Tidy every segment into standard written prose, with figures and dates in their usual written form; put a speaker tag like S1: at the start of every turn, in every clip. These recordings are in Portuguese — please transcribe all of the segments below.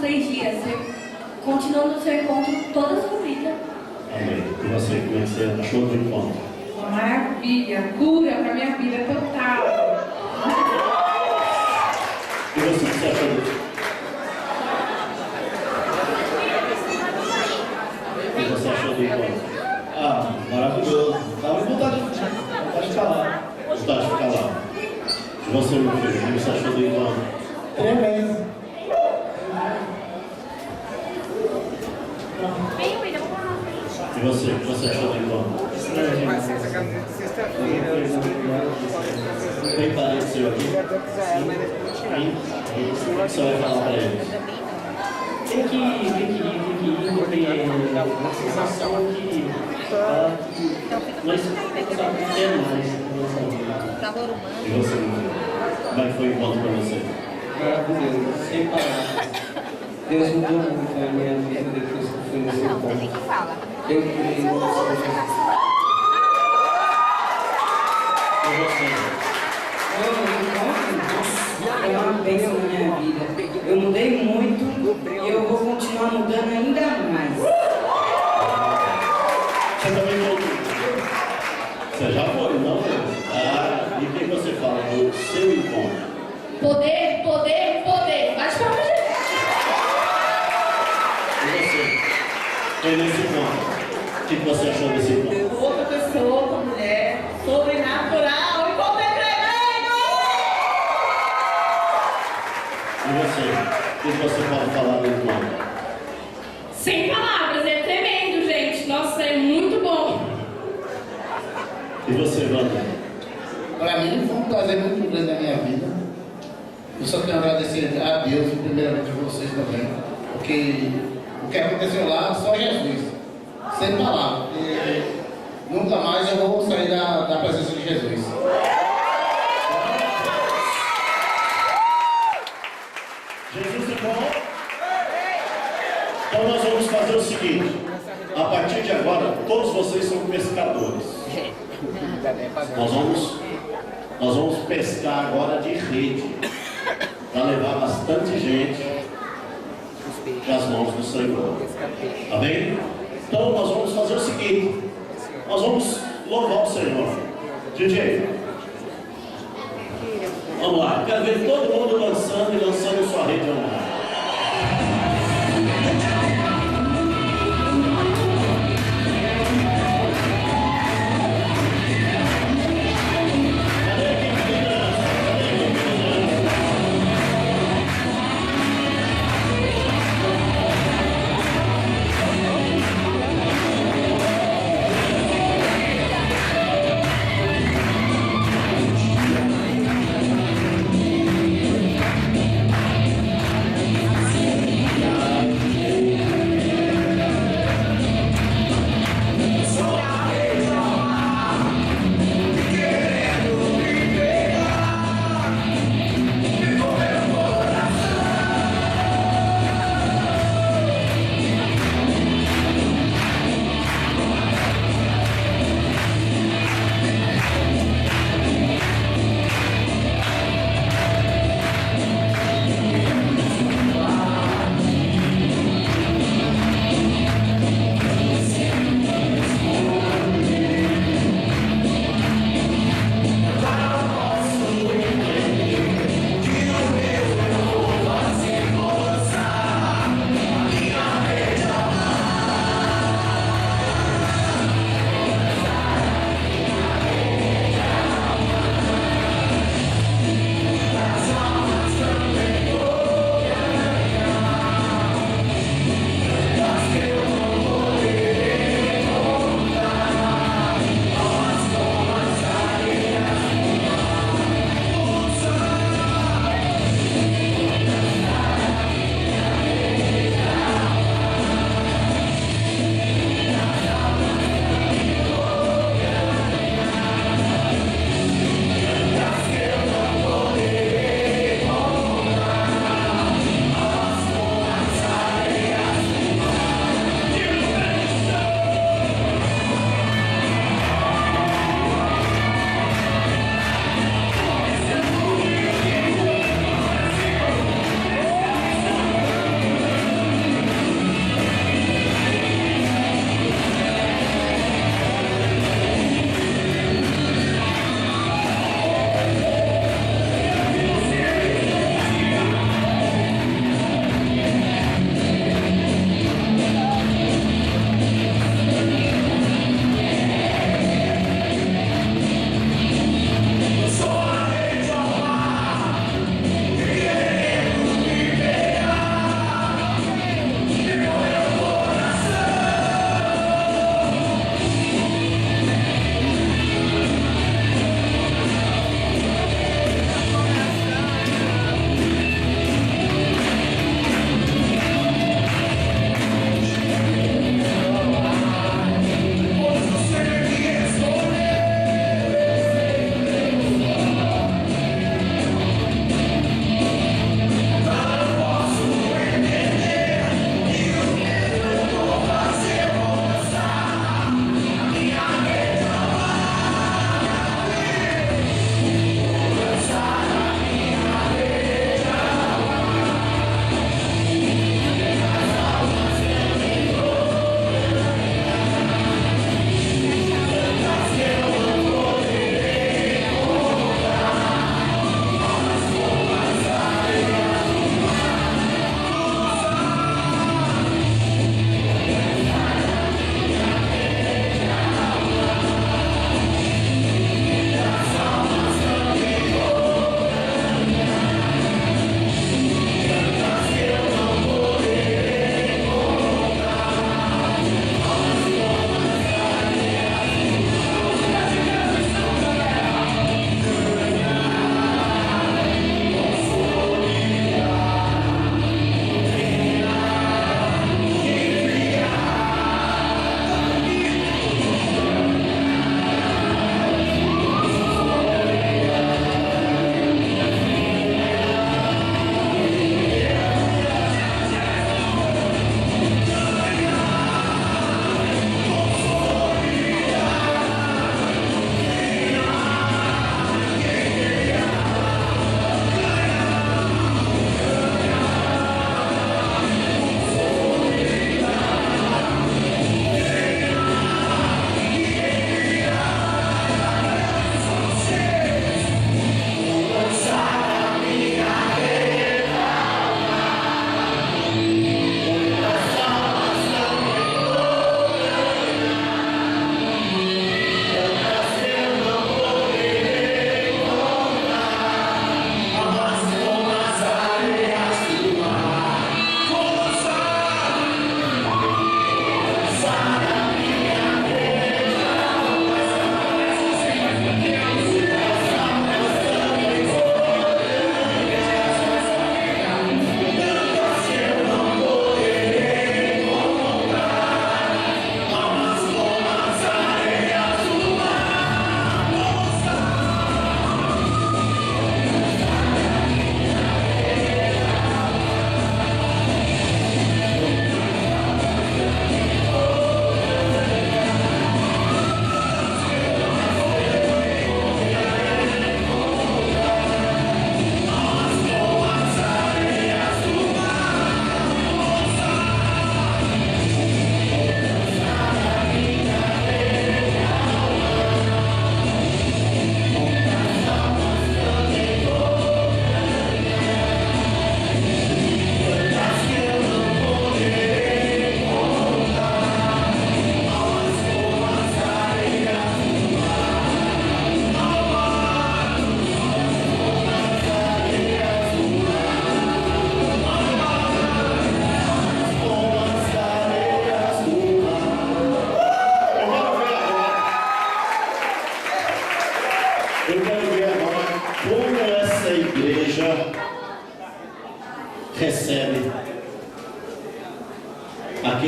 S1: 3 dias, continuando o seu encontro toda a sua vida.
S2: Amém. E você, como é que você achou do encontro?
S3: Uma maravilha, cura para minha vida total.
S2: E você, o que você achou do O que você achou do encontro? Ah, maravilhoso. Dava vontade de ficar lá. Vontade de ficar lá. E você, meu filho, o que você achou do encontro?
S4: Tremendo.
S2: E você, o que você achou do encontro? Tem parente seu aqui? Sim. O que você vai falar para eles?
S4: Tem que ir, porque a sensação que nós quer mais na nossa vida.
S2: E você, meu filho? Como é que foi o encontro para você?
S4: Maravilhoso, sem palavras. Deus mudou muito a minha vida depois que eu fui nesse encontro. Eu criei uma situação.
S2: E você?
S4: É uma bênção na minha vida. Eu mudei muito e eu vou continuar mudando ainda mais.
S2: Você também voltou? Você já foi, não? Ah, e o que você fala do seu encontro?
S1: Poder, poder, poder. Bate pra gente.
S2: E você? Foi nesse encontro? O que você achou desse encontro?
S3: Outra pessoa, outra mulher, sobrenatural, encontro é tremendo!
S2: E você? O que você pode falar do encontro?
S1: Sem palavras, é tremendo, gente. Nossa, é muito bom.
S2: E você, Wanda?
S5: Para mim foi um prazer muito grande na minha vida. Eu só tenho a agradecer a Deus e primeiramente a vocês também, porque o que aconteceu lá, só Jesus, sem palavras. E nunca mais eu vou sair da presença de Jesus.
S2: Jesus é bom? Então nós vamos fazer o seguinte. A partir de agora, todos vocês são pescadores. Nós vamos pescar agora de rede. Para levar bastante gente para as mãos do Senhor. Amém? Então nós vamos fazer o seguinte. Nós vamos louvar o Senhor. DJ, vamos lá. Quero ver todo mundo dançando e lançando sua rede online.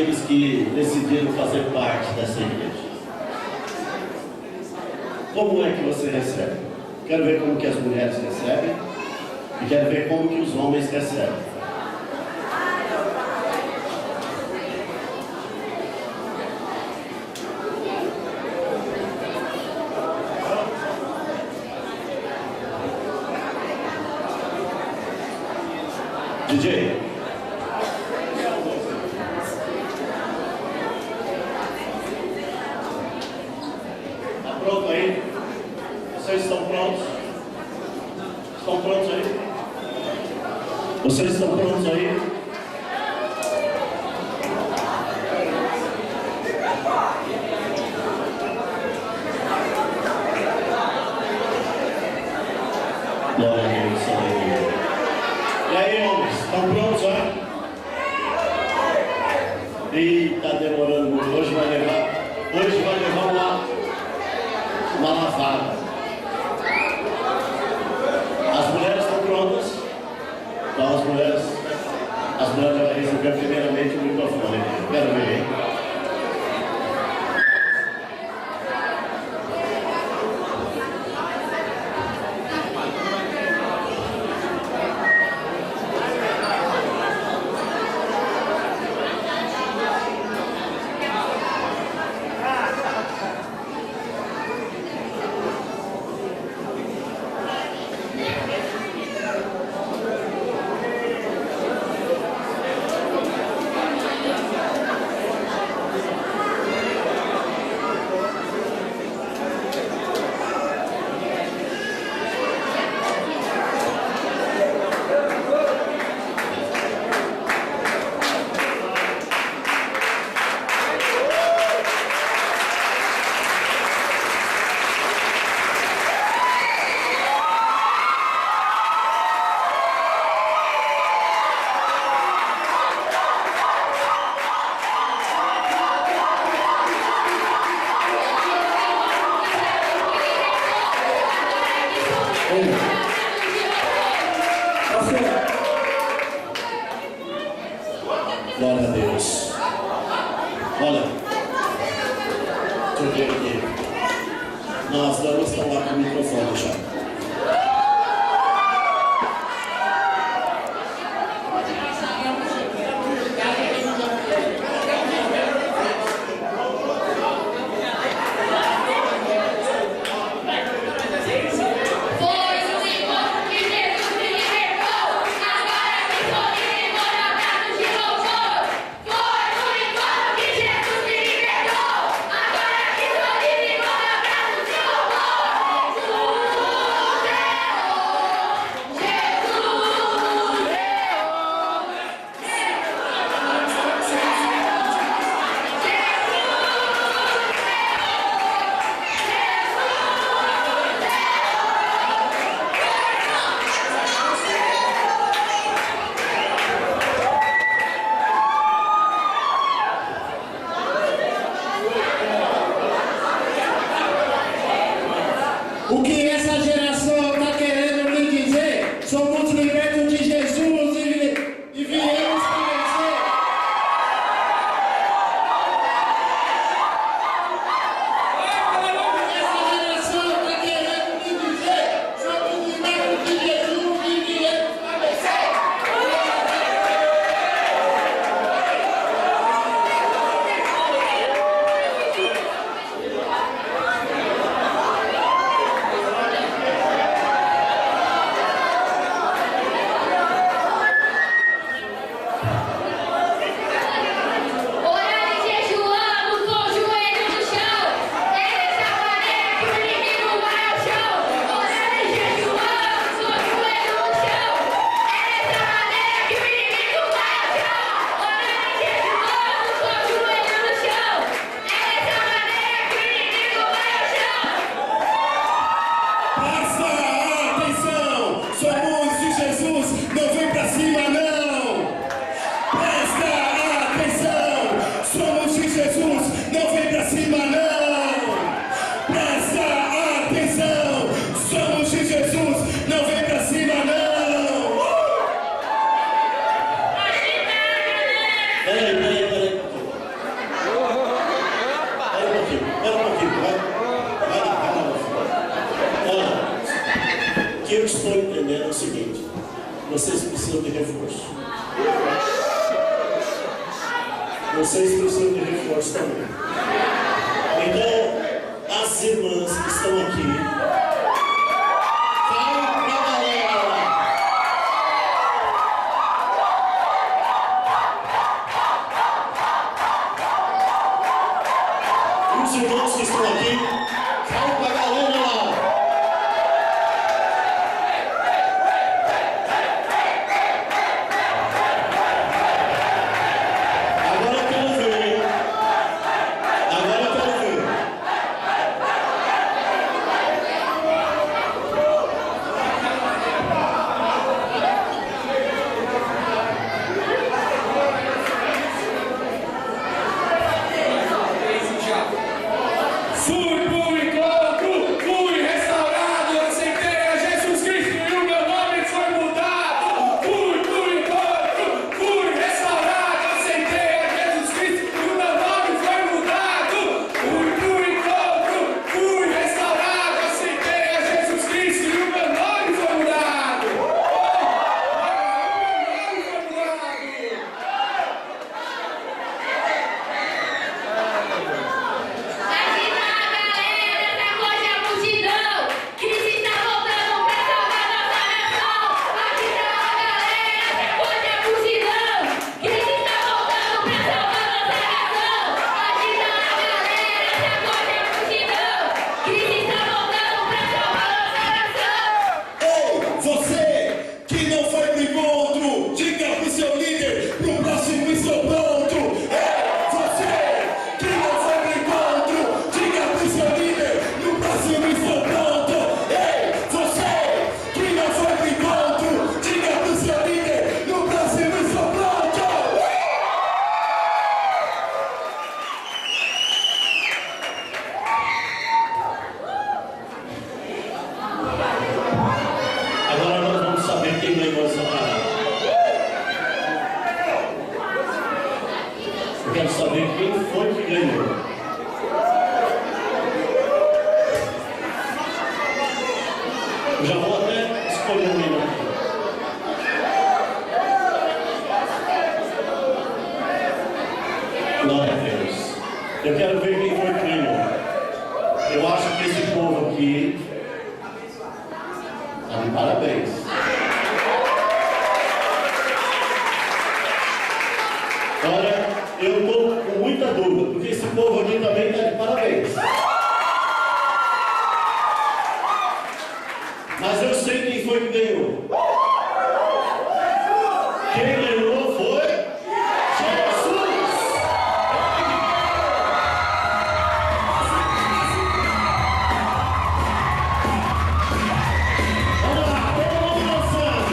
S2: aqueles que decidiram fazer parte dessa igreja. Como é que você recebe? Quero ver como que as mulheres recebem e quero ver como que os homens recebem. DJ. Está pronto aí? Vocês estão prontos? Estão prontos aí? Vocês estão prontos aí? Glória a Deus, aleluia. E aí, homens, estão prontos, ó? Ih, tá demorando muito. Hoje vai levar uma lavada. As mulheres estão prontas? Então as mulheres vão receber primeiramente o microfone. Quero ver, hein? Glória a Deus. Olha, deixa eu ver aqui. Nós damas estão lá com o microfone já.
S5: O que essa geração está querendo me dizer? Somos libertos de Jesus e viemos para vencer. Essa geração está querendo me dizer? Somos libertos de Jesus e viemos para vencer.
S2: Peraí. eu estou entendendo é o seguinte: vocês precisam de reforço. Vocês precisam de reforço também. Então, as irmãs que estão aqui, falam para a galera lá. E os irmãos que estão aqui, falam para a galera lá. Agora eu quero ver. Agora eu quero ver.
S6: Fui pro encontro, fui restaurado, aceitei a Jesus Cristo e o meu nome foi mudado. Fui pro encontro, fui restaurado, aceitei a Jesus Cristo e o meu nome foi mudado. Fui pro encontro, fui restaurado, aceitei a Jesus Cristo e o meu nome foi mudado.
S1: Agita a galera, sacode a multidão. Cristo está voltando para salvar nossa nação. Agita a galera, sacode a multidão. Cristo está voltando para salvar nossa nação. Agita a galera, sacode a multidão. Cristo está voltando para salvar nossa nação.
S2: Ei, você que não foi pro encontro, diga pro seu líder, pro próximo estou pronto. Ei, você que não foi pro encontro, diga pro seu líder, no próximo estou pronto. Ei, você que não foi pro encontro, diga pro seu líder, no próximo estou pronto. Agora nós vamos saber quem ganhou essa parada. Eu quero saber quem foi que ganhou. Eu já vou até escolher um menino aqui. Glória a Deus. Eu quero ver quem foi que ganhou. Eu acho que esse povo aqui está de parabéns. Olha, eu estou com muita dúvida, porque esse povo aqui também está de parabéns. Mas eu sei quem foi que ganhou. Quem ganhou foi Jesus! Vamos lá, todo mundo dançando.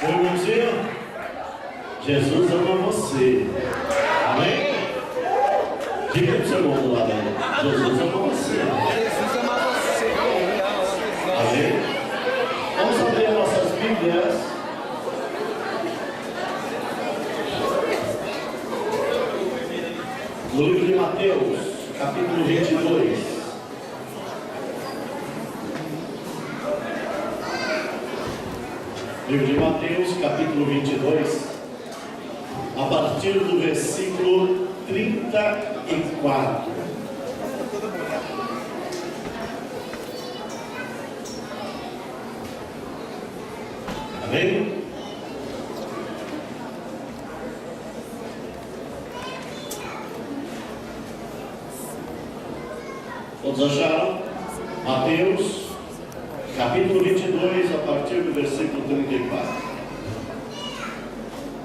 S2: Meu irmãozinho, Jesus ama você. Amém? Diga para o seu irmão do lado aí. Jesus ama você.
S7: Jesus ama você.
S2: Amém? Vamos abrir nossas Bíblias. No livro de Mateus, capítulo 22. Livro de Mateus, capítulo 22, a partir do versículo 34. Amém? Todos acharam? Mateus, capítulo 22, a partir do versículo 34.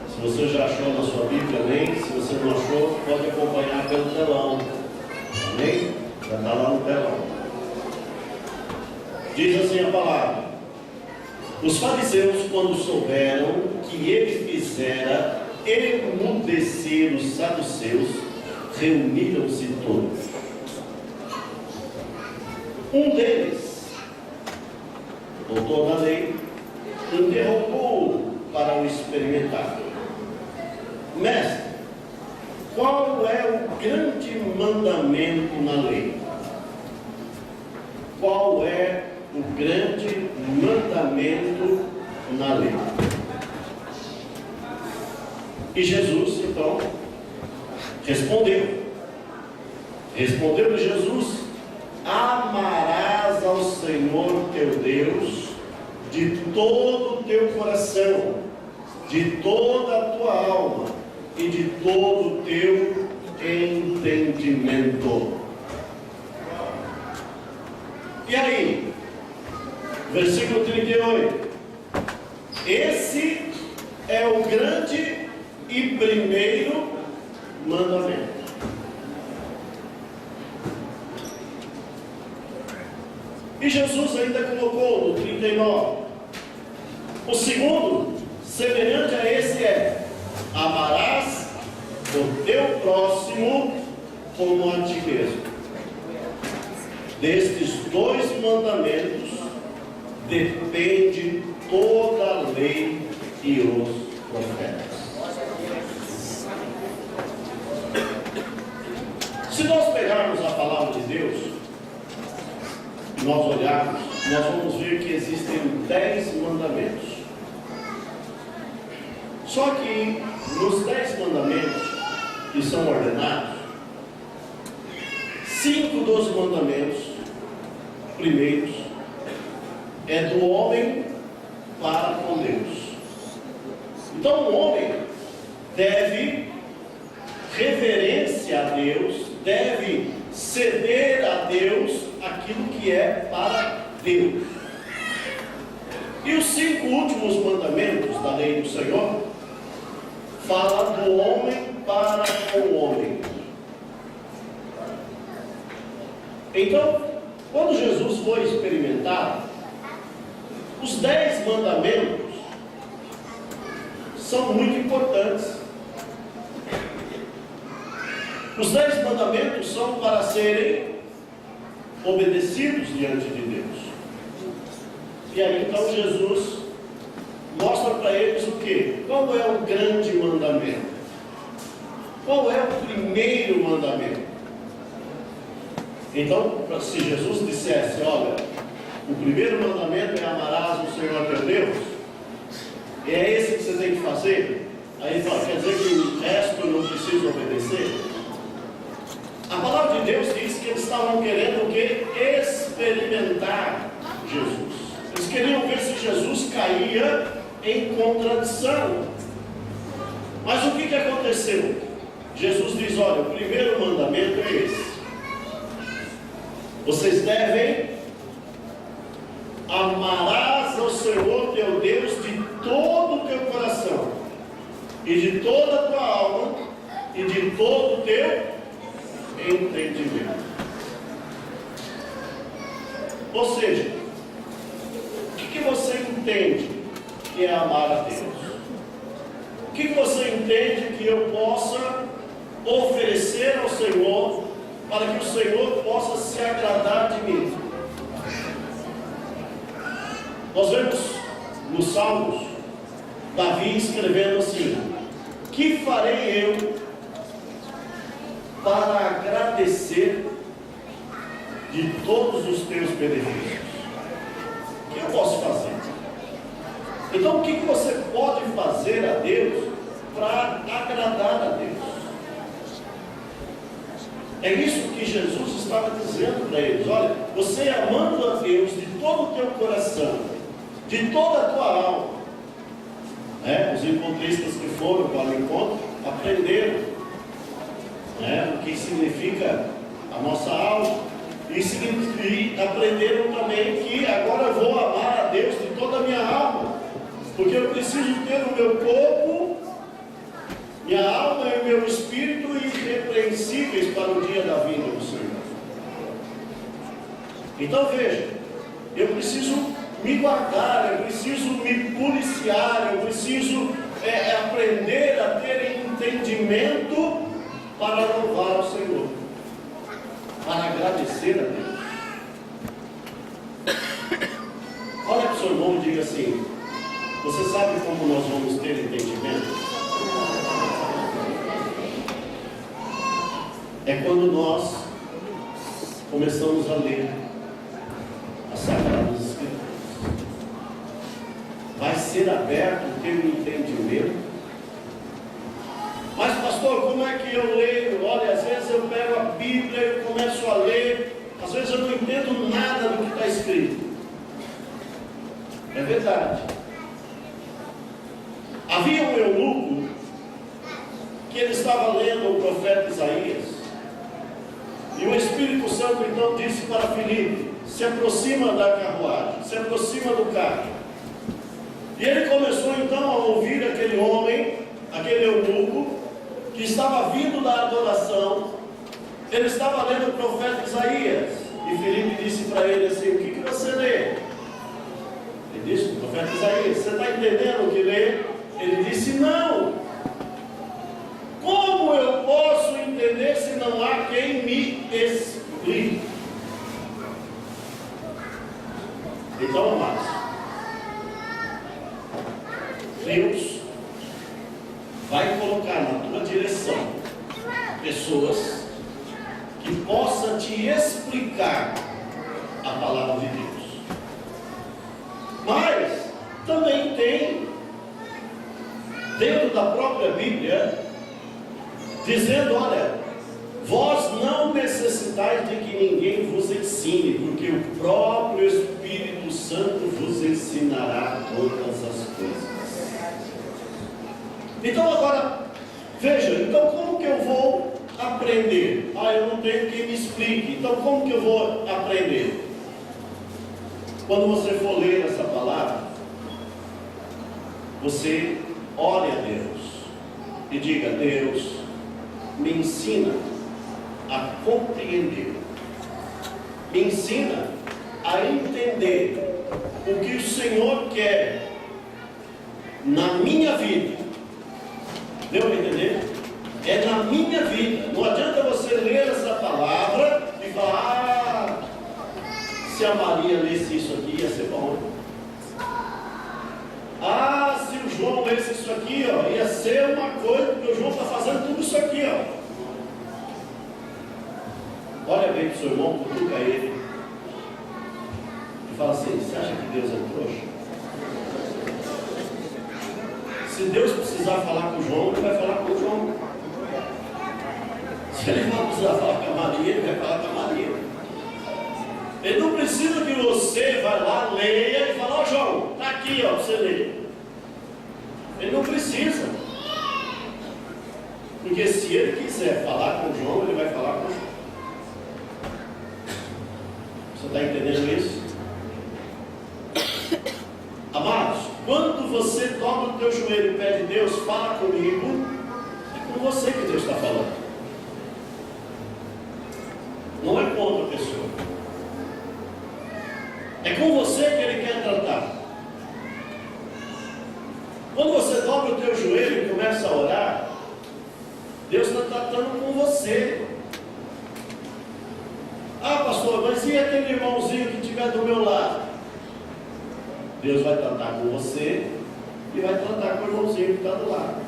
S2: Se você já achou na sua Bíblia, amém? Se você não achou, pode acompanhar pelo telão. Amém? Já está lá no telão. Diz assim a palavra: os fariseus, quando souberam que ele fizera emudecer os saduceus, reuniram-se todos. Um deles, doutor da lei, interrogou para o experimentar: mestre, qual é o grande mandamento na lei? Qual é o grande mandamento na lei? E Jesus, então, respondeu. Respondeu-lhe Jesus: amarás ao Senhor teu Deus de todo o teu coração, de toda a tua alma e de todo o teu entendimento. E aí, versículo 38. Esse é o grande e primeiro mandamento. E Jesus ainda colocou no 39: o segundo, semelhante a esse, é: amarás o teu próximo como a ti mesmo. Destes dois mandamentos depende toda a lei e os profetas. Se nós pegarmos a palavra de Deus, nós olharmos, nós vamos ver que existem 10 mandamentos. Só que nos 10 mandamentos que são ordenados, 5 dos mandamentos primeiros é do homem para com Deus. Então o homem deve reverência a Deus, deve ceder a Deus aquilo que é para Deus. E os 5 últimos mandamentos da lei do Senhor fala do homem para com o homem. Então, quando Jesus foi experimentar, os 10 mandamentos são muito importantes. Os 10 mandamentos são para serem obedecidos diante de Deus. E aí então Jesus mostra para eles o quê? Qual é o grande mandamento? Qual é o primeiro mandamento? Então, se Jesus dissesse: olha, o primeiro mandamento é amarás o Senhor teu Deus, e é esse que você tem que fazer, aí ele fala: quer dizer que o resto eu não preciso obedecer? A palavra de Deus diz que eles estavam querendo o quê? Experimentar Jesus. Eles queriam ver se Jesus caía em contradição. Mas o que aconteceu? Jesus diz: olha, o primeiro mandamento é esse: vocês devem amarás ao Senhor teu Deus de todo o teu coração, e de toda a tua alma, e de todo o teu entendimento. Ou seja, o que você entende que é amar a Deus? O que você entende que eu possa oferecer ao Senhor para que o Senhor possa se agradar de mim? Nós vemos nos Salmos Davi escrevendo assim: que farei eu para agradecer de todos os teus benefícios? O que eu posso fazer? Então, o que você pode fazer a Deus para agradar a Deus? É isso que Jesus estava dizendo para eles: olha, você amando a Deus de todo o teu coração, de toda a tua alma, os encontristas que foram para o encontro aprenderam o que significa a nossa alma, e aprenderam também que agora eu vou amar a Deus de toda a minha alma, porque eu preciso ter o meu corpo, minha alma e o meu espírito irrepreensíveis para o dia da vinda do Senhor. Então veja, eu preciso me guardar, eu preciso me policiar, eu preciso aprender a ter entendimento para louvar o Senhor, para agradecer a Deus. Olha para o seu irmão e diga assim: você sabe como nós vamos ter entendimento? É quando nós começamos a ler as Sagradas Escrituras. Vai ser aberto o teu entendimento. Mas pastor, como é que eu leio? Olha, às vezes eu pego a Bíblia e começo a ler, às vezes eu não entendo nada do que está escrito. É verdade. Havia um eunuco que ele estava lendo o profeta Isaías, e o Espírito Santo então disse para Filipe: se aproxima da carruagem, se aproxima do carro. E ele começou então a ouvir aquele homem, aquele eunuco, que estava vindo da adoração. Ele estava lendo o profeta Isaías, e Filipe disse para ele assim: o que você lê? Ele disse: o profeta Isaías. Você está entendendo o que lê? Ele disse: não. Como eu posso entender se não há quem me explique? Então, amados, Deus vai colocar na tua direção pessoas que possam te explicar a palavra de Deus. Mas também tem dentro da própria Bíblia dizendo: olha, vós não necessitais de que ninguém vos ensine, porque o próprio Espírito Santo vos ensinará todas as coisas. Então agora, veja, então como que eu vou aprender? Eu não tenho quem me explique. Então como que eu vou aprender? Quando você for ler essa palavra, você ore a Deus e diga: Deus, me ensina a compreender, me ensina a entender o que o Senhor quer na minha vida. Deu para entender? É na minha vida. Não adianta você ler essa palavra e falar: se a Maria lesse isso aqui ia ser bom. Se o João lesse isso aqui, ia ser uma coisa, porque o João está fazendo tudo isso aqui, Olha bem para o seu irmão, cutuca ele e fala assim: você acha que Deus é trouxa? Se Deus precisar falar com o João, ele vai falar com o João. Se ele não precisar falar com a Maria, ele vai falar com a Maria. Ele não precisa que você vá lá, leia e fale: ó, João, está aqui, para você ler. Ele não precisa. Porque se ele quiser falar com o João, ele vai falar com o João. Você está entendendo isso? Amados, quando você dobra o teu joelho e pede: Deus, fala comigo, é com você que Deus está falando. Não é com outra pessoa. É com você que Ele quer tratar. Quando você dobra o teu joelho e começa a orar, Deus está tratando com você. Ah, pastor, mas e aquele irmãozinho que estiver do meu lado? Deus vai tratar com você e vai tratar com o irmãozinho que está do lado.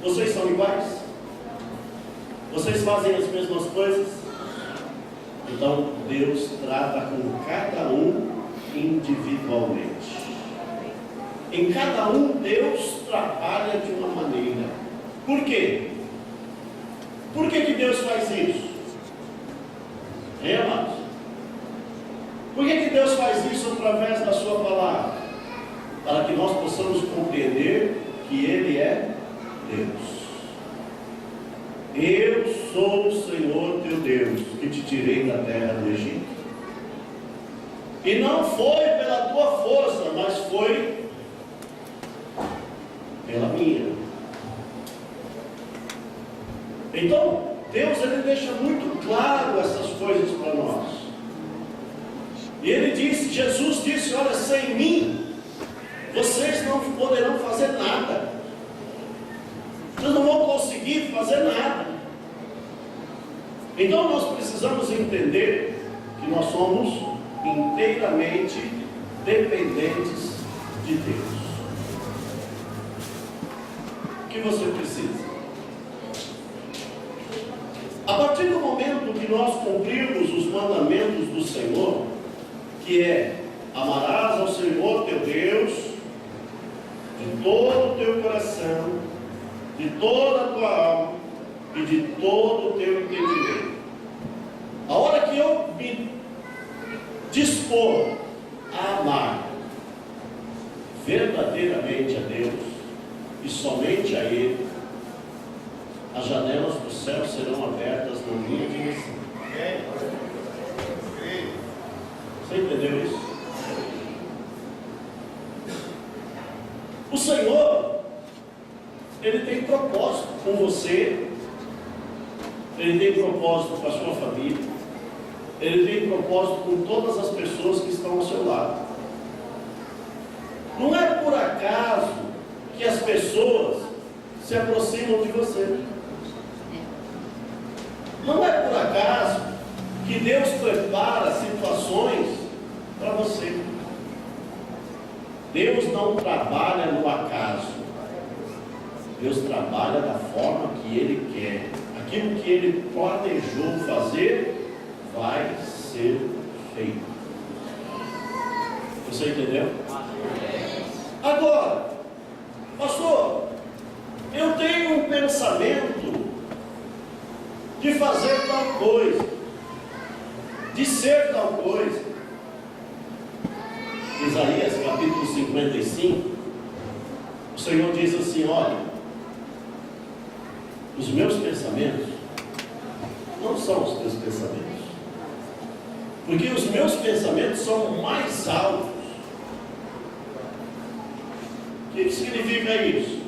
S2: Vocês são iguais? Vocês fazem as mesmas coisas? Então Deus trata com cada um individualmente. Em cada um Deus trabalha de uma maneira. Por quê? Por que Deus faz isso? Hein, amados? Por que Deus faz isso através da sua palavra? Para que nós possamos compreender que Ele é Deus. Eu sou o Senhor teu Deus, que te tirei da terra do Egito. E não foi pela tua força, mas foi pela minha. Então, Deus ele deixa muito claro essas coisas para nós. E Ele disse, Jesus disse, olha, sem mim, vocês não poderão fazer nada. Vocês não vão conseguir fazer nada. Então nós precisamos entender que nós somos inteiramente dependentes de Deus. O que você precisa? A partir do momento que nós cumprirmos os mandamentos do Senhor, que é amarás ao Senhor teu Deus de todo o teu coração, de toda a tua alma e de todo o teu entendimento. A hora que eu me dispor a amar verdadeiramente a Deus e somente a Ele, as janelas do céu serão abertas na minha direção. Você entendeu isso? O Senhor, Ele tem propósito com você, Ele tem propósito com a sua família, Ele tem propósito com todas as pessoas que estão ao seu lado. Não é por acaso que as pessoas se aproximam de você. Não é por acaso que Deus prepara situações para você. Deus não trabalha no acaso. Deus trabalha da forma que Ele quer. Aquilo que Ele planejou fazer, vai ser feito. Você entendeu? Agora, pastor, eu tenho um pensamento de fazer tal coisa, de ser tal coisa. Isaías capítulo 55, o Senhor diz assim, olha, os meus pensamentos não são os teus pensamentos, porque os meus pensamentos são mais altos. O que significa isso?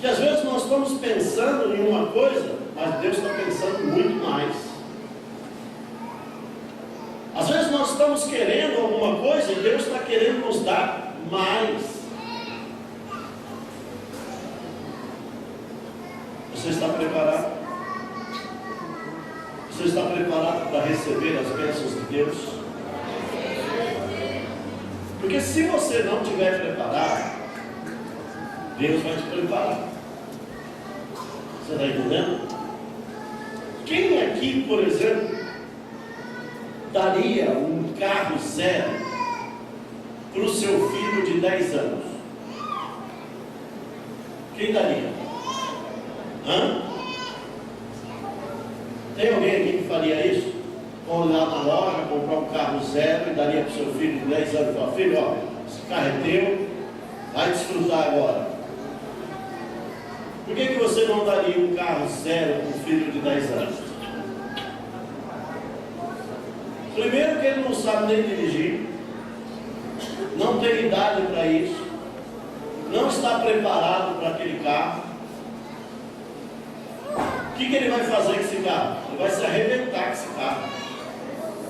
S2: Que às vezes nós estamos pensando em uma coisa, mas Deus está pensando muito mais. Às vezes nós estamos querendo alguma coisa e Deus está querendo nos dar mais. Você está preparado? Você está preparado para receber as bênçãos de Deus? Porque se você não estiver preparado, Deus vai te preparar. Você está entendendo? Quem aqui, por exemplo, daria um carro zero para o seu filho de 10 anos? Quem daria? Hã? Tem alguém aqui que faria isso? Ou lá na loja, comprar um carro zero e daria para o seu filho de 10 anos e falar, filho, ó, esse carro é teu, vai desfrutar agora. Por que você não daria um carro zero para um filho de 10 anos? Primeiro que ele não sabe nem dirigir, não tem idade para isso, não está preparado para aquele carro. O que ele vai fazer com esse carro? Ele vai se arrebentar com esse carro,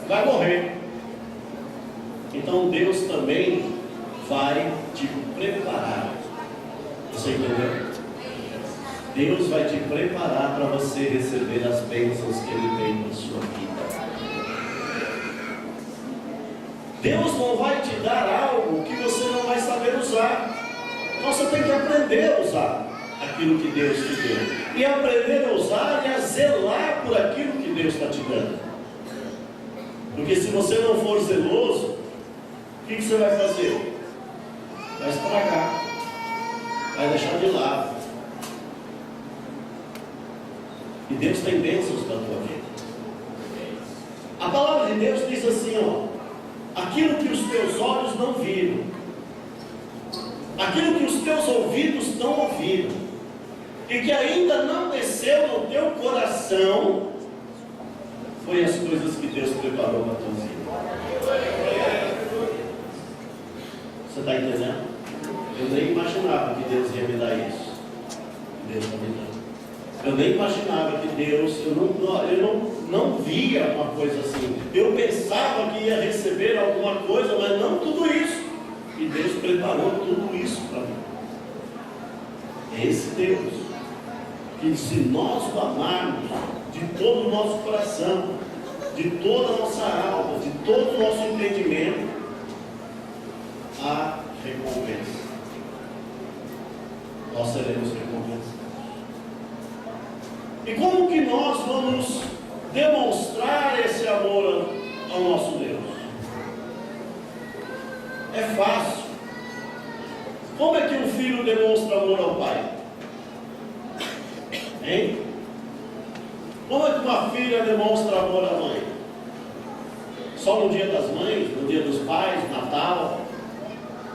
S2: vai morrer. Então Deus também vai te preparar. Você entendeu? Deus vai te preparar para você receber as bênçãos que Ele tem na sua vida. Deus não vai te dar algo que você não vai saber usar. Então você tem que aprender a usar aquilo que Deus te deu. E aprender a usar e a zelar por aquilo que Deus está te dando. Porque se você não for zeloso, o que você vai fazer? Vai estragar, vai deixar de lado. E Deus tem bênçãos para a tua vida. A palavra de Deus diz assim, ó: aquilo que os teus olhos não viram, aquilo que os teus ouvidos não ouviram, e que ainda não desceu no teu coração, foi as coisas que Deus preparou para a tua vida. Você está entendendo? Eu nem imaginava que Deus ia me dar isso. Deus está me dando. Eu nem imaginava que Deus, eu não via uma coisa assim. Eu pensava que ia receber alguma coisa, mas não tudo isso. E Deus preparou tudo isso para mim. É esse Deus que, se nós o amarmos de todo o nosso coração, de toda a nossa alma, de todo o nosso entendimento, há recompensa. Nós seremos recompensados. E como que nós vamos demonstrar esse amor ao nosso Deus? É fácil. Como é que um filho demonstra amor ao pai? Hein? Como é que uma filha demonstra amor à mãe? Só no dia das mães, no dia dos pais, Natal?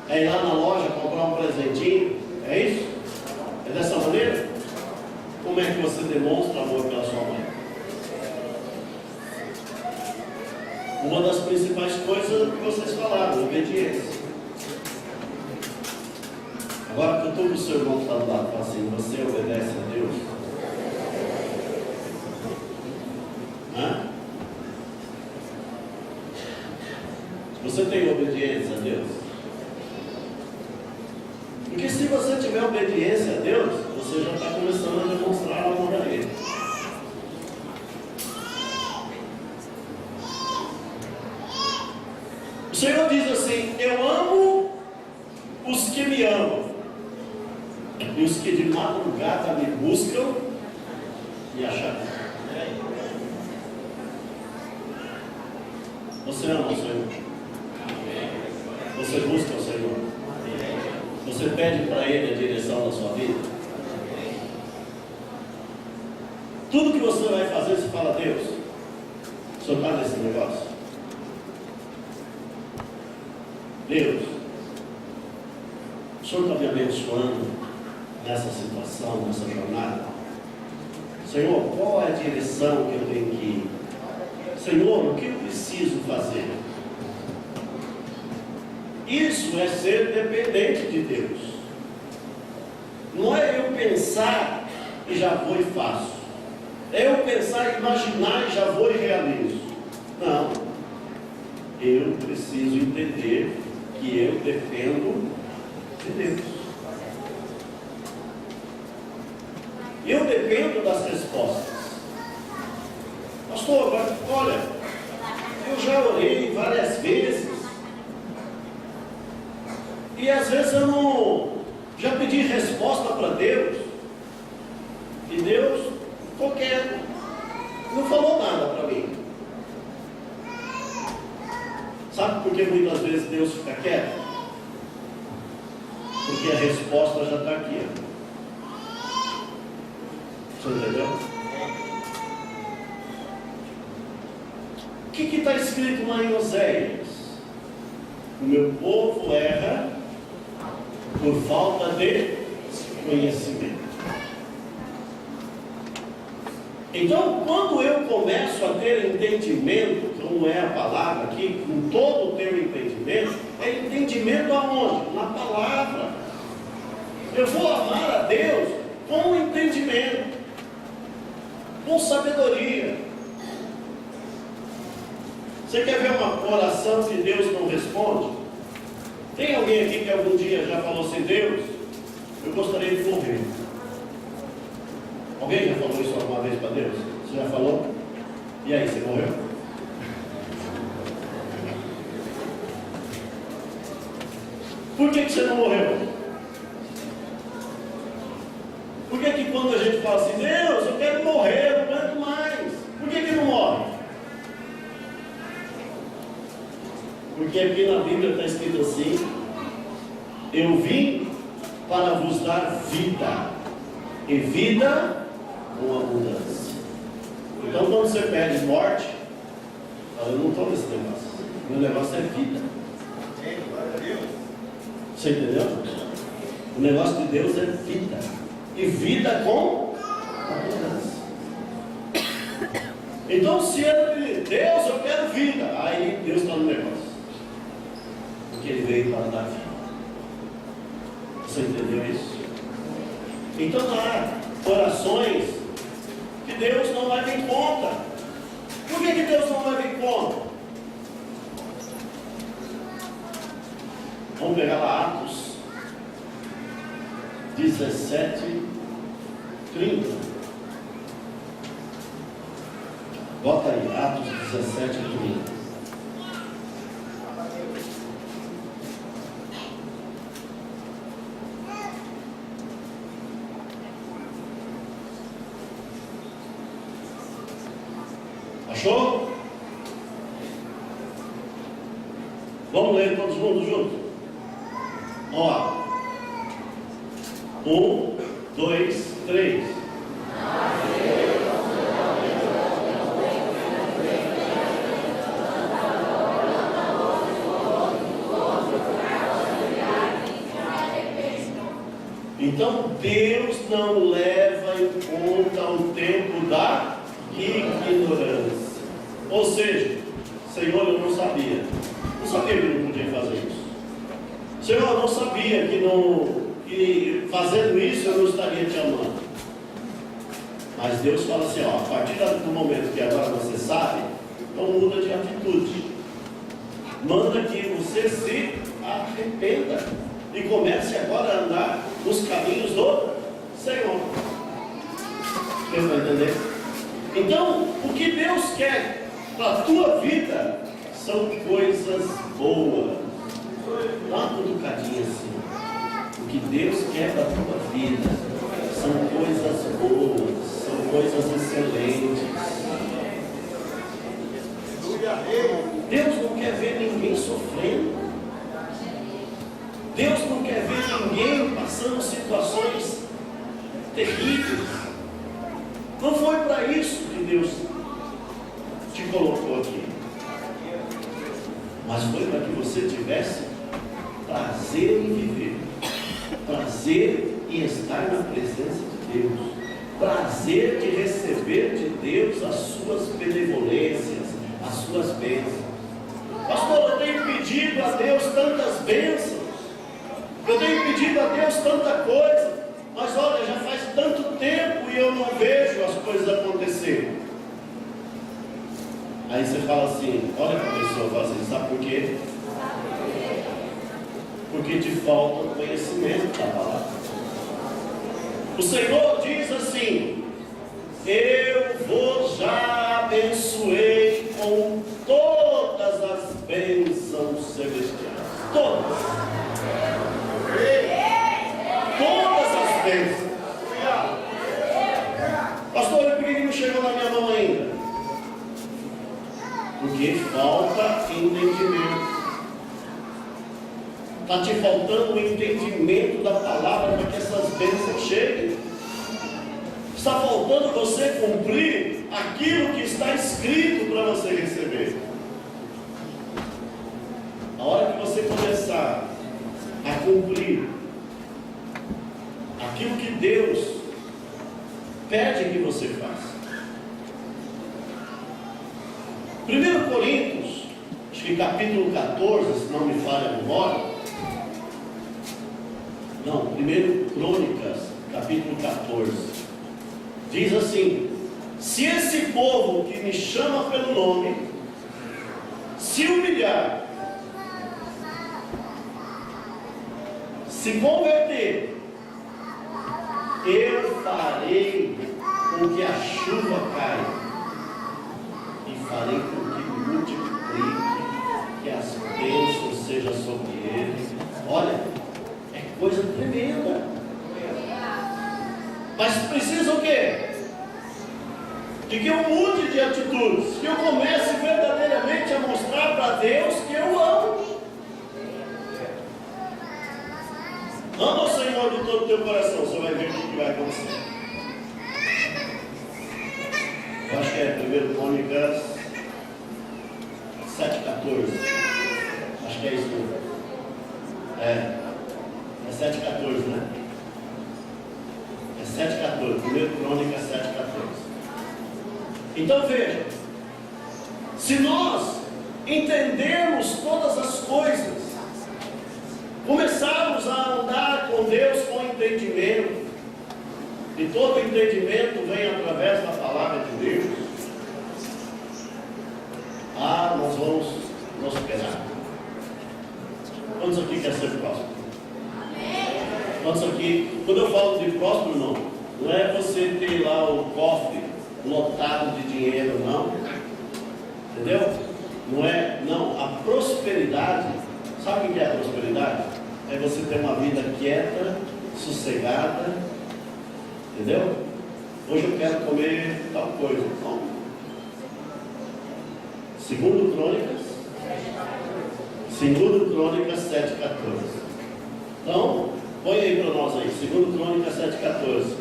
S2: É ir lá na loja comprar um presentinho? É isso? É dessa maneira? Como é que você demonstra amor pela sua mãe? Uma das principais coisas que vocês falaram, obediência. Agora que eu estou com o seu irmão que está do lado, fala assim: você obedece a Deus? Hã? Você tem obediência a Deus? Porque se você tiver obediência a Deus, você já está começando a demonstrar amor a Ele. O Senhor diz assim: eu amo os que me amam, e os que de madrugada me buscam me acharão. Você ama o Senhor? Você busca o Senhor? Você pede para Ele a direção da sua vida? Tudo que você vai fazer, você fala: Deus, o Senhor está nesse negócio? Deus, o Senhor está me abençoando nessa situação, nessa jornada? Senhor, qual é a direção que eu tenho que ir? Senhor, o que eu preciso fazer? Isso é ser dependente de Deus. Não é eu pensar e já vou e faço. É eu pensar e imaginar e já vou e realizo. Não. Eu preciso entender que eu dependo de Deus. Eu dependo das respostas. Pastor, olha, eu já orei várias vezes. E às vezes eu não, já pedi resposta para Deus, e Deus ficou quieto, não falou nada para mim. Sabe por que muitas vezes Deus fica quieto? Porque a resposta já está aqui. Você entendeu? O que está escrito lá em Oséias? O meu povo erra por falta de conhecimento. Então, quando eu começo a ter entendimento, como é a palavra aqui, com todo o teu entendimento, é entendimento aonde? Na palavra. Eu vou amar a Deus com entendimento, com sabedoria. Você quer ver uma oração que Deus não responde? Tem alguém aqui que algum dia já falou assim, Deus, eu gostaria de morrer? Alguém já falou isso alguma vez para Deus? Você já falou? E aí, você morreu? Por que você não morreu? Por que quando a gente fala assim, Deus, eu quero morrer, eu não aguento mais? Por que não morre? Porque aqui na Bíblia está escrito assim, eu vim para vos dar vida, e vida com abundância. Então quando você pede morte, eu não estou nesse negócio. Meu negócio é vida. Você entendeu? O negócio de Deus é vida. E vida com abundância. Então se ele diz, Deus, eu quero vida, aí Deus está no negócio. Porque ele veio para dar vida. Você entendeu isso? Então há orações que Deus não vai vir conta. Por que Deus não vai vir conta? Vamos pegar lá Atos 17:30. Bota aí, Atos 17:30. Achou? Vamos ler todos juntos? Vamos lá. 1, 2, 3. Então Deus não leva em conta o tempo da ignorância. Ou seja, Senhor, eu não sabia. Não sabia que não podia fazer isso. Senhor, eu não sabia que fazendo isso eu não estaria te amando. Mas Deus fala assim, ó, a partir do momento que agora você sabe, então muda de atitude. Manda que você se arrependa e comece agora a andar nos caminhos do Senhor. Você vai entender? Então, o que Deus quer para a tua vida são coisas boas. Dá uma cutucadinha assim. O que Deus quer para a tua vida são coisas boas, são coisas excelentes. Deus não quer ver ninguém sofrendo. Deus não quer ver ninguém passando situações terríveis. Não foi para isso que Deus te colocou aqui. Mas foi para que você tivesse prazer em viver, prazer em estar na presença de Deus, prazer de receber de Deus as suas benevolências, as suas bênçãos. Pastor, eu tenho pedido a Deus tantas bênçãos, eu tenho pedido a Deus tanta coisa, mas olha, já faz tanto tempo e eu não vejo as coisas acontecer. Aí você fala assim, olha para a pessoa, fala assim, sabe por quê? Porque te falta o conhecimento da palavra. O Senhor diz assim, eu vos já abençoei com todas as bênçãos celestiais. Todas. Todas as bênçãos. Pastor, por que não chegou na minha mão ainda? Porque falta entendimento. Está te faltando o entendimento da palavra para que essas bênçãos cheguem. Está faltando você cumprir aquilo que está escrito para você receber. A hora que você começar a cumprir aquilo que Deus pede que você faça. 1 Coríntios, acho que capítulo 14, se não me falha a memória. Não, 1 Crônicas, capítulo 14. Diz assim: se esse povo que me chama pelo nome se humilhar se converter, eu farei com que a chuva caia e farei com que multiplique, que as bênçãos sejam sobre ele. Olha, é coisa tremenda. Mas precisa o quê? De que eu mude de atitudes, que eu comece verdadeiramente a mostrar para Deus que eu amo. Ama o Senhor de todo o teu coração, você vai ver o que vai acontecer. Eu acho que é 1 Crônicas 7,14. Acho que é isso mesmo. É 7,14, né? É 7,14. 1 Crônicas 7,14. Então veja, se nós entendermos todas as coisas, começarmos a andar com Deus com entendimento, e todo entendimento vem através da palavra de Deus, nós vamos prosperar. Quantos aqui quer ser próspero? Quantos aqui, quando eu falo de próspero, irmão, não é você ter lá o cofre lotado de dinheiro, não. Entendeu? Não, a prosperidade, sabe o que é a prosperidade? É você ter uma vida quieta, sossegada, entendeu? Hoje eu quero comer tal coisa. Não. Segundo Crônicas 7,14. Então, põe aí para nós aí, segundo Crônicas 7,14.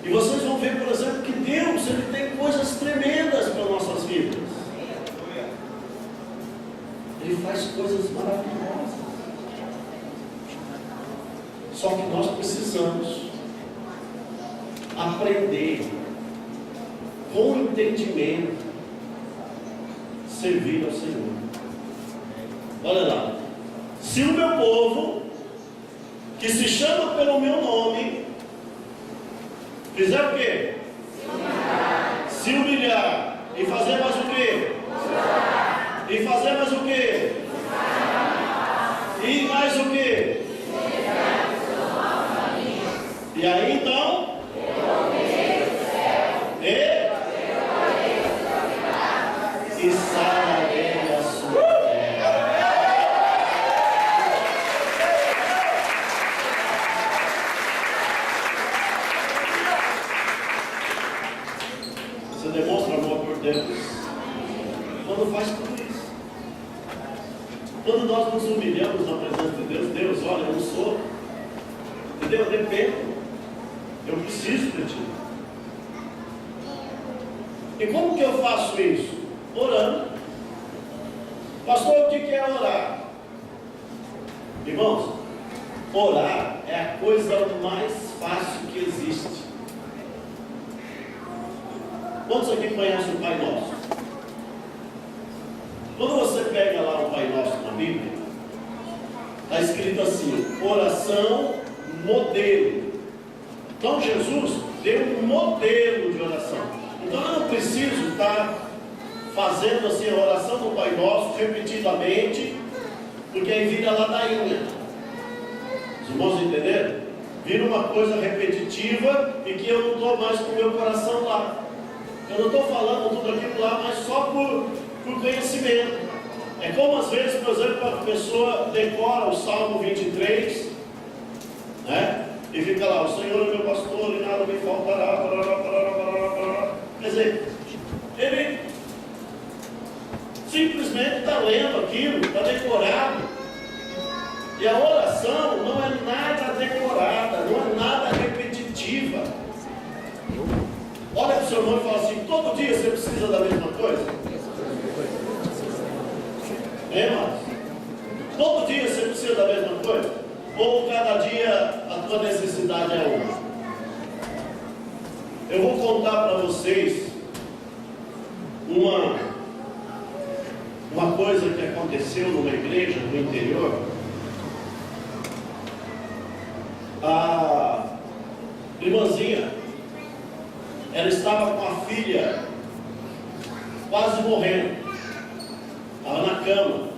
S2: E vocês vão ver, por exemplo, que Deus, Ele tem coisas tremendas para nossas vidas. Ele faz coisas maravilhosas. Só que nós precisamos aprender, com entendimento, servir ao Senhor. Olha lá. Se o meu povo, que se chama pelo meu nome, fizer o quê? Se humilhar. E fazer mais o quê? E fazer mais o quê? E mais o quê? E aí então? E sararei a sua terra. Você demonstra amor por Deus quando faz tudo isso. Quando nós nos humilhamos na presença de Deus, Deus, olha, eu não sou, entendeu? Eu dependo, eu preciso de ti. E como que eu faço isso? Orando. Pastor, o que é orar? Irmãos, orar é a coisa mais fácil que existe. Quantos aqui conhecem o Pai Nosso? Quando você pega lá o Pai Nosso na Bíblia, está escrito assim, oração modelo. Então Jesus deu um modelo de oração. Então eu não preciso estar fazendo assim a oração do Pai Nosso repetidamente, porque aí vira ladainha. Os irmãos entenderam? Vira uma coisa repetitiva e que eu não estou mais com o meu coração lá. Eu não estou falando tudo aquilo lá, mas só por conhecimento. É como às vezes, por exemplo, a pessoa decora o Salmo 23, né? E fica lá, o Senhor é meu pastor e nada me faltará. Quer dizer, ele simplesmente está lendo aquilo, está decorado. E a oração não é nada decorada, não é nada repetitiva. Olha para o seu irmão e fala assim, todo dia você precisa da mesma coisa? Irmãos? Todo dia você precisa da mesma coisa? Ou cada dia a tua necessidade é uma? Eu vou contar para vocês uma coisa que aconteceu numa igreja no interior. A irmãzinha, ela estava com a filha quase morrendo, estava na cama,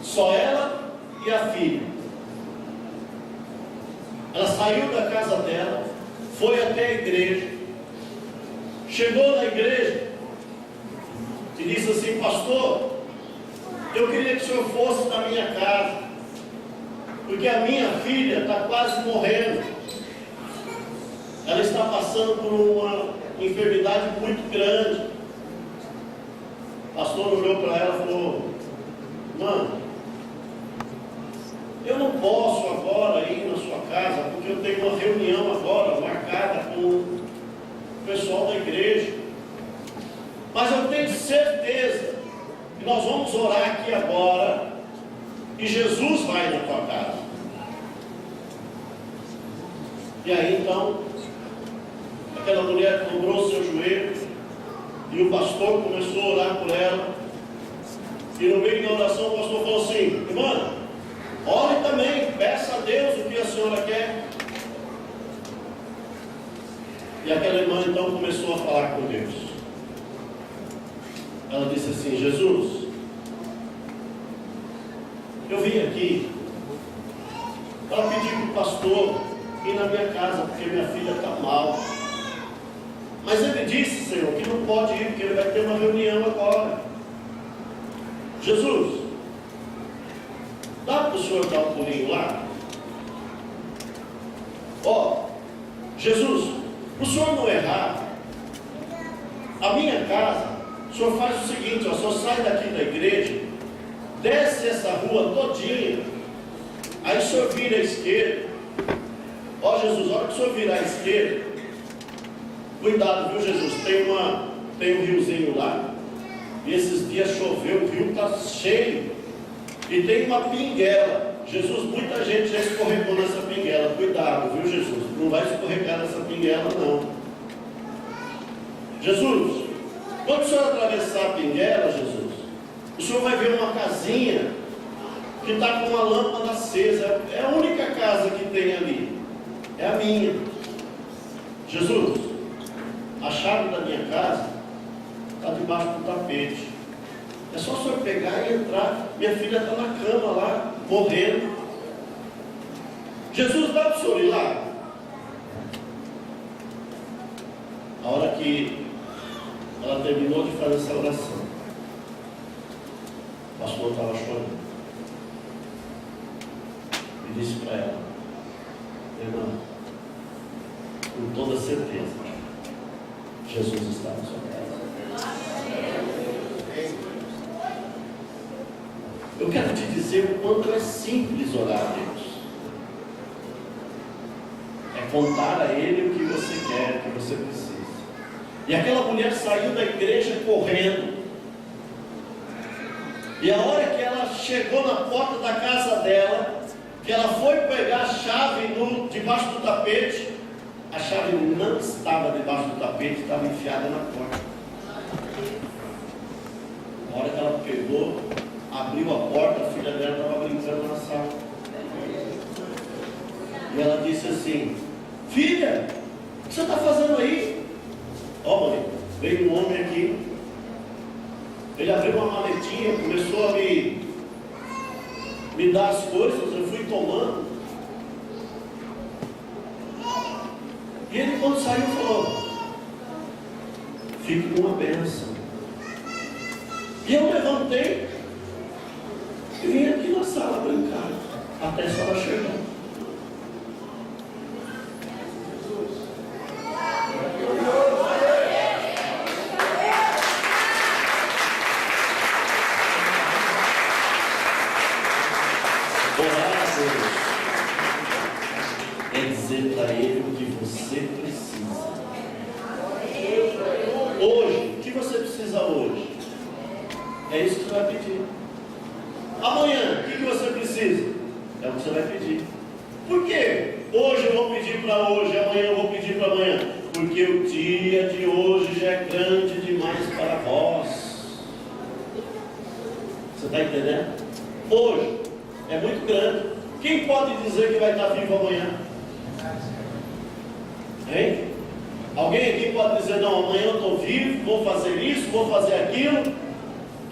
S2: só ela e a filha. Ela saiu da casa dela, foi até a igreja, chegou na igreja e disse assim: pastor, eu queria que o senhor fosse na minha casa, porque a minha filha está quase morrendo. Ela está passando por uma enfermidade muito grande. O pastor olhou para ela e falou: mano, eu não posso agora ir na sua casa, porque eu tenho uma reunião agora marcada com o pessoal da igreja. Mas eu tenho certeza que nós vamos orar aqui agora e Jesus vai na tua casa. E aí então, aquela mulher dobrou seu joelho e o pastor começou a orar por ela. E no meio da oração o pastor falou assim: irmã, ore também, peça a Deus o que a senhora quer. E aquela irmã então começou a falar com Deus. Ela disse assim: Jesus, eu vim aqui para pedir para o pastor ir na minha casa, porque minha filha está mal. Mas ele disse, Senhor, que não pode ir, porque ele vai ter uma reunião agora. Jesus, dá para o senhor dar um pulinho lá? Ó, Jesus, o senhor não errar, a minha casa, o senhor faz o seguinte, ó, o senhor sai daqui da igreja, desce essa rua todinha, aí o senhor vira à esquerda. Ó Jesus, a hora que o senhor virar à esquerda, cuidado, viu Jesus, tem um riozinho lá, e esses dias choveu, o rio está cheio, e tem uma pinguela. Jesus, muita gente já escorregou nessa pinguela, cuidado, viu Jesus, não vai escorregar nessa pinguela não. Jesus, quando o senhor atravessar a pinguela, Jesus, o senhor vai ver uma casinha que está com uma lâmpada acesa, é a única casa que tem ali, é a minha. Jesus, a chave da minha casa está debaixo do tapete. É só o senhor pegar e entrar. Minha filha está na cama lá, morrendo. Jesus, dá para o senhor ir lá? A hora que ela terminou de fazer essa oração, o pastor estava chorando. E disse para ela: irmã, com toda certeza, Jesus está na sua casa. Eu quero te dizer o quanto é simples orar a Deus. É contar a Ele o que você quer, o que você precisa. E aquela mulher saiu da igreja correndo. E a hora que ela chegou na porta da casa dela, que ela foi pegar a chave debaixo do tapete, a chave não estava debaixo do tapete, estava enfiada na porta. A hora que ela pegou, abriu a porta, a filha dela estava brincando na sala. E ela disse assim: filha, o que você está fazendo aí? Ó, mãe, veio um homem aqui. Ele abriu uma maletinha, começou a me dar as coisas, eu fui tomando. E ele, quando saiu, falou: fique com uma bênção. E eu levantei e vim aqui na sala brincar, até a senhora chegar. Orar a Deus é dizer para Ele o que você precisa. Hoje, o que você precisa hoje? É isso que você vai pedir. Amanhã, o que você precisa? É o que você vai pedir. Por quê? Hoje eu vou pedir para hoje, amanhã eu vou pedir para amanhã. Porque o dia de hoje já é grande demais para vós. Você está entendendo? Hoje é muito grande. Quem pode dizer que vai estar vivo amanhã? Hein? Alguém aqui pode dizer: não, amanhã eu estou vivo, vou fazer isso, vou fazer aquilo.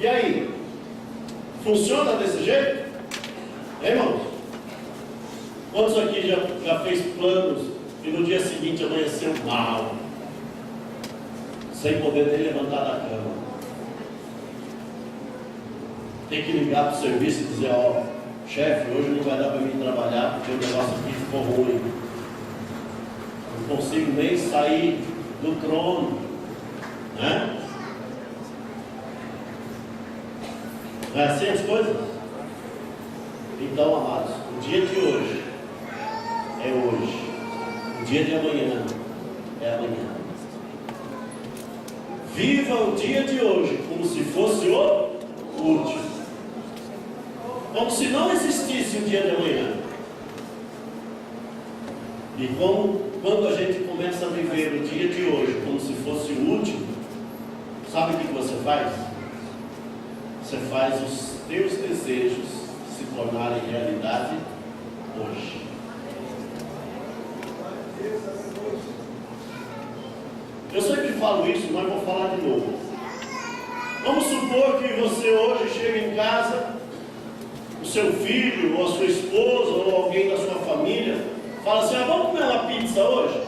S2: E aí? Funciona desse jeito? Hein, irmãos? Quantos aqui já fez planos e no dia seguinte amanheceu mal, sem poder nem levantar da cama? Tem que ligar para o serviço e dizer: ó, chefe, hoje não vai dar para mim trabalhar porque o negócio aqui ficou ruim. Não consigo nem sair do trono, né? Não é assim as coisas? Então, amados, o dia de hoje é hoje, o dia de amanhã é amanhã. Viva o dia de hoje como se fosse o último, como se não existisse o dia de amanhã. E quando a gente começa a viver o dia de hoje como se fosse o último, sabe o que você faz? Você faz os teus desejos se tornarem realidade hoje. Eu sempre falo isso, mas vou falar de novo. Vamos supor que você hoje chega em casa, o seu filho, ou a sua esposa, ou alguém da sua família, fala assim: vamos comer uma pizza hoje?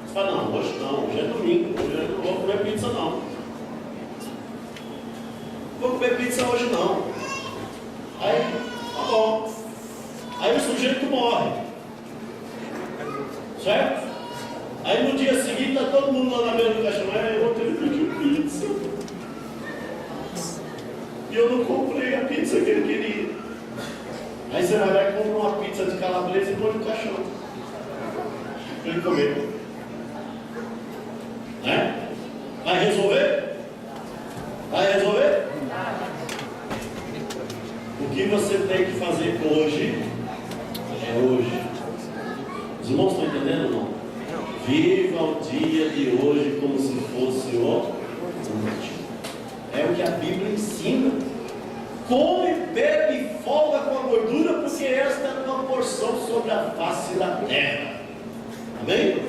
S2: Você fala: não, hoje não, hoje é domingo, hoje eu não vou comer pizza não. Vou comer pizza hoje não. Aí, tá bom. Aí o sujeito morre. Certo? Aí no dia seguinte está todo mundo lá na beira do caixão: eu vou ter que pedir pizza. E eu não comprei a pizza que ele queria. Aí você vai lá e compra uma pizza de calabresa e põe no caixão para ele comer. Né? Vai resolver? Vai resolver? O que você tem que fazer hoje é hoje. Os irmãos estão entendendo ou não? Viva o dia de hoje como se fosse o último. É o que a Bíblia ensina. Come, bebe e folga com a gordura, porque esta é uma porção sobre a face da terra. Amém?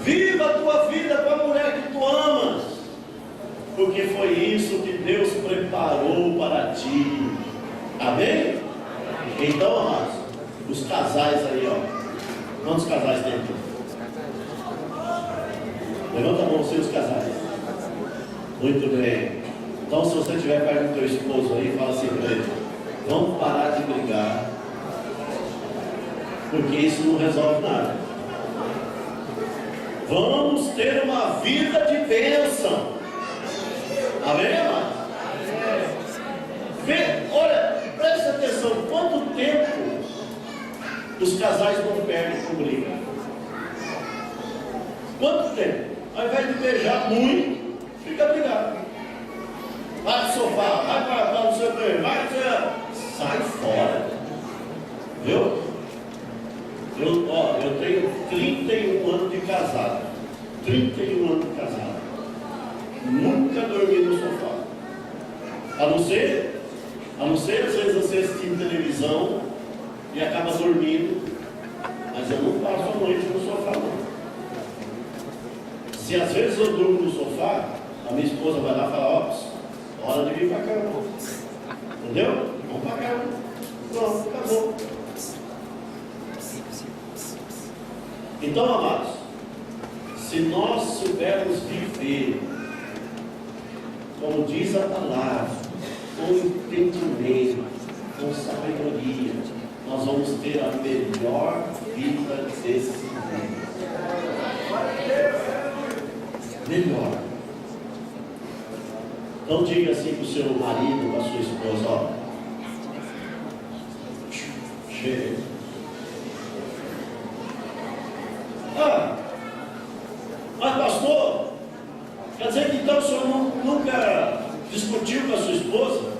S2: Viva a tua vida com a mulher que tu amas, porque foi isso que Deus preparou para ti. Amém? Então, amados, os casais aí, ó. Quantos casais tem aqui? Levanta a mão, os casais. Muito bem. Então, se você estiver perto do teu esposo aí, fala assim para ele: vamos parar de brigar, porque isso não resolve nada. Vamos ter uma vida de bênção. Amém, amado? Olha, preste atenção: quanto tempo os casais não perdem por briga? Quanto tempo? Ao invés de beijar muito, fica brigado. Vai pro sofá, vai para o seu banheiro, sai fora. Viu? Eu tenho 31 anos de casado. 31 anos de casado. Nunca dormi no sofá. A não ser às vezes você assistindo televisão e acaba dormindo. Mas eu não passo a noite no sofá não. Se às vezes eu durmo no sofá, a minha esposa vai lá e fala: hora de vir para cá. Entendeu? Vamos para cá. Pronto, acabou. Então, amados, se nós soubermos viver, como diz a palavra, com entendimento, com sabedoria, nós vamos ter a melhor vida desse mundo. Melhor. Então diga assim para o seu marido, para a sua esposa: chega. Mas pastor, quer dizer que então o senhor nunca discutiu com a sua esposa?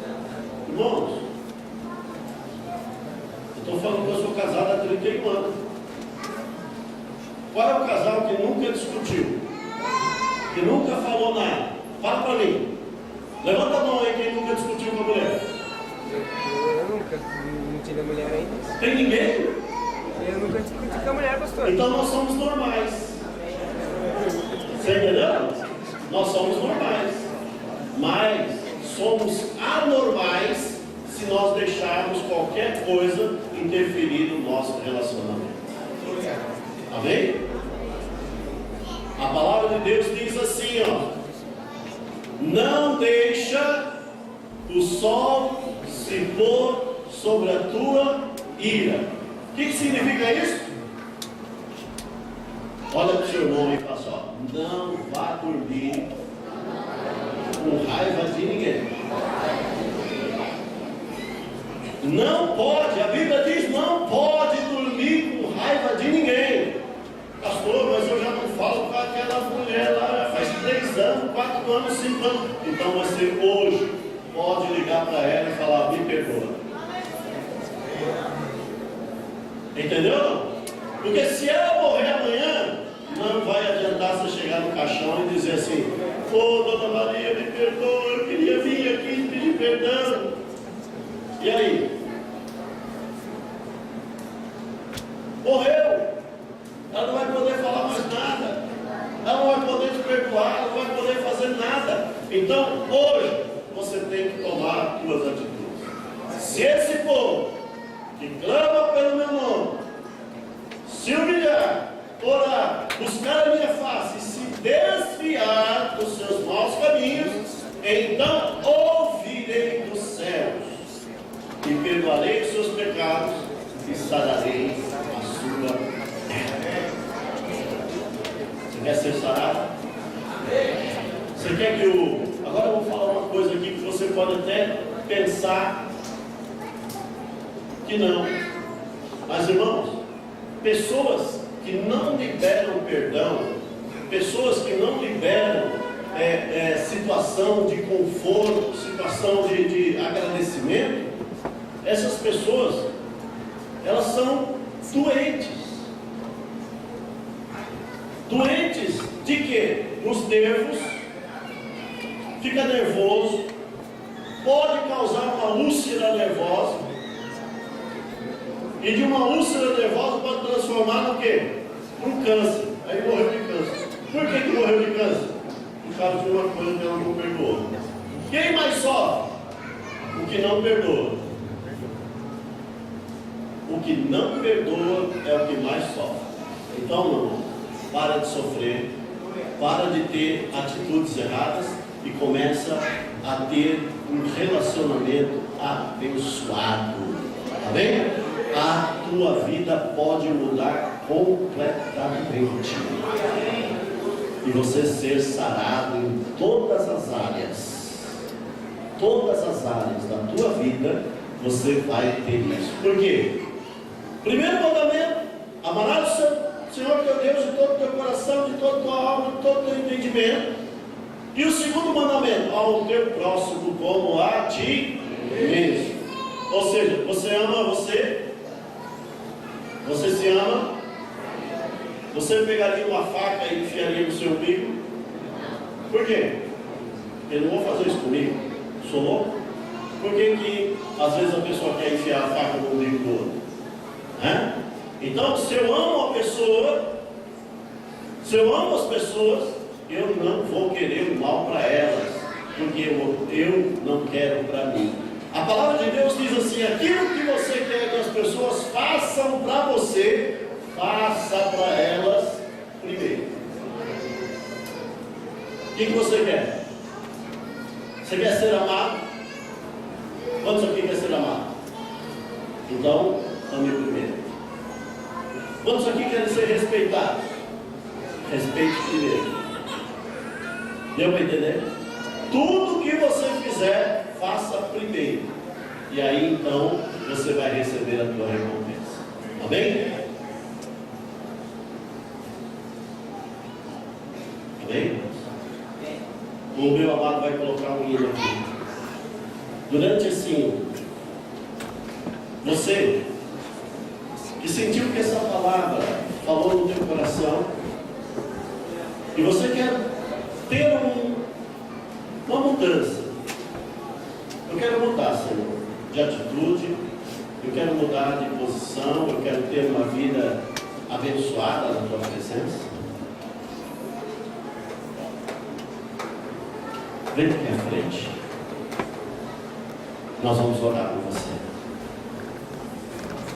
S2: Irmãos, eu estou falando que eu sou casado há 31 anos. Qual é o casal que nunca discutiu? Que nunca falou nada? Fala para mim. Levanta a mão aí quem nunca discutiu com a mulher.
S7: Eu nunca, não tive mulher ainda.
S2: Tem ninguém?
S7: Eu nunca discuti com a mulher, pastor.
S2: Então nós somos normais. Você entendeu? Nós somos normais. Mas somos anormais se nós deixarmos qualquer coisa interferir no nosso nosso relacionamento. Amém? A palavra de Deus diz assim, ó: não deixa o sol se pôr sobre a tua ira. O que significa isso? Olha para o seu irmão e fala assim, ó: não vá dormir com raiva de ninguém. Não pode, a Bíblia diz, não pode dormir com raiva de ninguém. Pastor, mas eu já não falo com aquela mulher lá, faz 3 anos, 4 anos, 5 anos. Então você hoje pode ligar para ela e falar: me perdoa. Entendeu? Porque se ela morrer amanhã, não vai adiantar você chegar no caixão e dizer assim: ô dona Maria, me perdoa, eu queria vir aqui pedir perdão. E aí? Morreu. Ela não vai poder falar mais nada. Ela não vai poder te perdoar, ela não vai poder fazer nada. Então, hoje, você tem que tomar 2 atitudes. Se esse povo que clama pelo meu nome se humilhar, orar, buscar a minha face e se desviar dos seus maus caminhos, então ouvirei dos céus e perdoarei os seus pecados e sararei a sua terra. Você quer ser sarado? Você quer que o... Agora eu vou falar uma coisa aqui que você pode até pensar que não. Mas, irmãos, pessoas que não liberam perdão, pessoas que não liberam situação de conforto, situação de agradecimento, essas pessoas, elas são doentes. Doentes de quê? Nos nervos, fica nervoso, pode causar uma úlcera nervosa, e de uma úlcera nervosa pode transformar no quê? No câncer. Aí morreu de câncer. Por que morreu de câncer? Por causa de uma coisa que ela não perdoou. Quem mais sofre? O que não perdoa. O que não perdoa é o que mais sofre. Então, não, para de sofrer, para de ter atitudes erradas e começa a ter um relacionamento abençoado. Amém? A tua vida pode mudar completamente e você ser sarado em todas as áreas. Todas as áreas da tua vida você vai ter isso. Por quê? Primeiro mandamento: amarás o Senhor teu Deus de todo o teu coração, de toda a tua alma, de todo o teu entendimento. E o segundo mandamento: ao teu próximo como a ti mesmo. Ou seja, você ama você. Você se ama? Você pegaria uma faca e enfiaria no seu umbigo? Por quê? Eu não vou fazer isso comigo. Sou louco? Por que às vezes a pessoa quer enfiar a faca no umbigo do outro? Então, se eu amo a pessoa, se eu amo as pessoas, eu não vou querer o mal para elas, porque eu não quero para mim. A palavra de Deus diz assim: aquilo que você quer que as pessoas façam para você, faça para elas primeiro. O que você quer? Você quer ser amado? Quantos aqui quer ser amado? Então, ame primeiro. Quantos aqui querem ser respeitados? Respeite primeiro. Deu para entender? Tudo que você fizer, faça primeiro. E aí então você vai receber a tua recompensa. Amém? Amém? O meu amado vai colocar um hino aqui. Durante esse hino, você que sentiu que essa palavra falou no teu coração, e você quer ter uma mudança. Eu quero mudar, Senhor, de atitude, eu quero mudar de posição, eu quero ter uma vida abençoada na tua presença. Vem aqui à frente. Nós vamos orar por você.